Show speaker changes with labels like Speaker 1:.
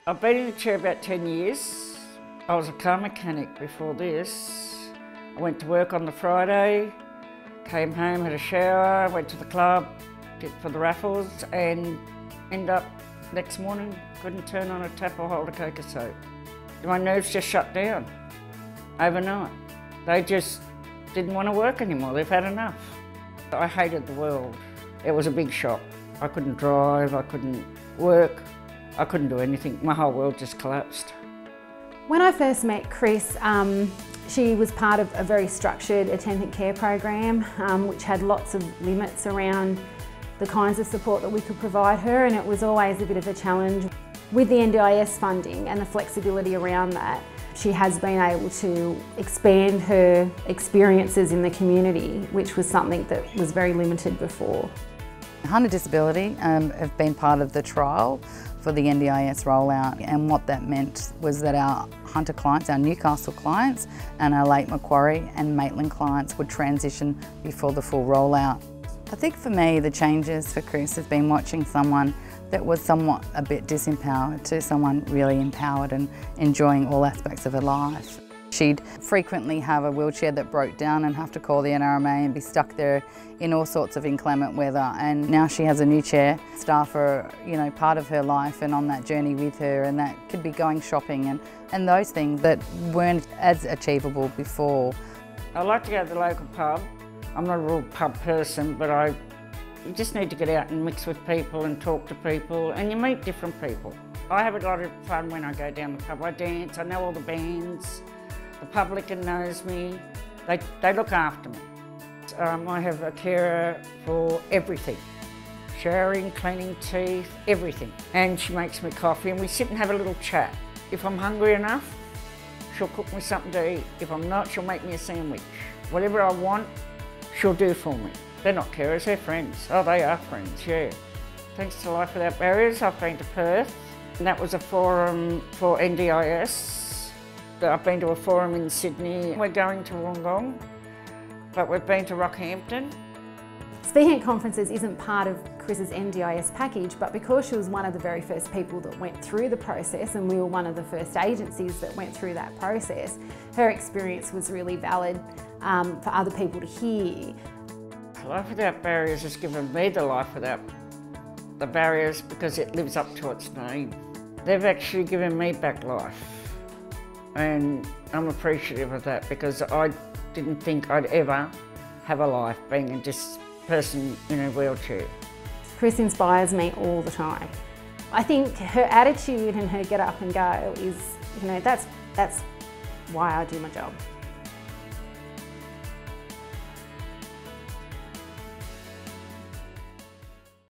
Speaker 1: I've been in the chair about 10 years. I was a car mechanic before this. I went to work on the Friday, came home, had a shower, went to the club, did for the raffles, and ended up next morning, couldn't turn on a tap or hold a cake of soap. My nerves just shut down overnight. They just didn't want to work anymore, they've had enough. I hated the world. It was a big shock. I couldn't drive, I couldn't work, I couldn't do anything. My whole world just collapsed.
Speaker 2: When I first met Chris, she was part of a very structured attendant care program, which had lots of limits around the kinds of support that we could provide her, and it was always a bit of a challenge. With the NDIS funding and the flexibility around that, she has been able to expand her experiences in the community, which was something that was very limited before.
Speaker 3: Hunter Disability have been part of the trial for the NDIS rollout, and what that meant was that our Hunter clients, our Newcastle clients and our Lake Macquarie and Maitland clients would transition before the full rollout. I think for me the changes for Chris has been watching someone that was somewhat a bit disempowered to someone really empowered and enjoying all aspects of her life. She'd frequently have a wheelchair that broke down and have to call the NRMA and be stuck there in all sorts of inclement weather, and now she has a new chair. Staff are, part of her life and on that journey with her, and that could be going shopping and those things that weren't as achievable before.
Speaker 1: I like to go to the local pub. I'm not a real pub person, but you just need to get out and mix with people and talk to people, and you meet different people. I have a lot of fun when I go down the pub. I dance, I know all the bands. The publican knows me, they look after me. I have a carer for everything. Showering, cleaning teeth, everything. And she makes me coffee and we sit and have a little chat. If I'm hungry enough, she'll cook me something to eat. If I'm not, she'll make me a sandwich. Whatever I want, she'll do for me. They're not carers, they're friends. Oh, they are friends, yeah. Thanks to Life Without Barriers, I've been to Perth, and that was a forum for NDIS. I've been to a forum in Sydney. We're going to Wollongong, but we've been to Rockhampton.
Speaker 2: Speaking at conferences isn't part of Chris's NDIS package, but because she was one of the very first people that went through the process, and we were one of the first agencies that went through that process, her experience was really valid for other people to hear.
Speaker 1: Life Without Barriers has given me the life without the barriers because it lives up to its name. They've actually given me back life. And I'm appreciative of that because I didn't think I'd ever have a life being a person in a wheelchair.
Speaker 2: Chris inspires me all the time. I think her attitude and her get up and go is, that's why I do my job.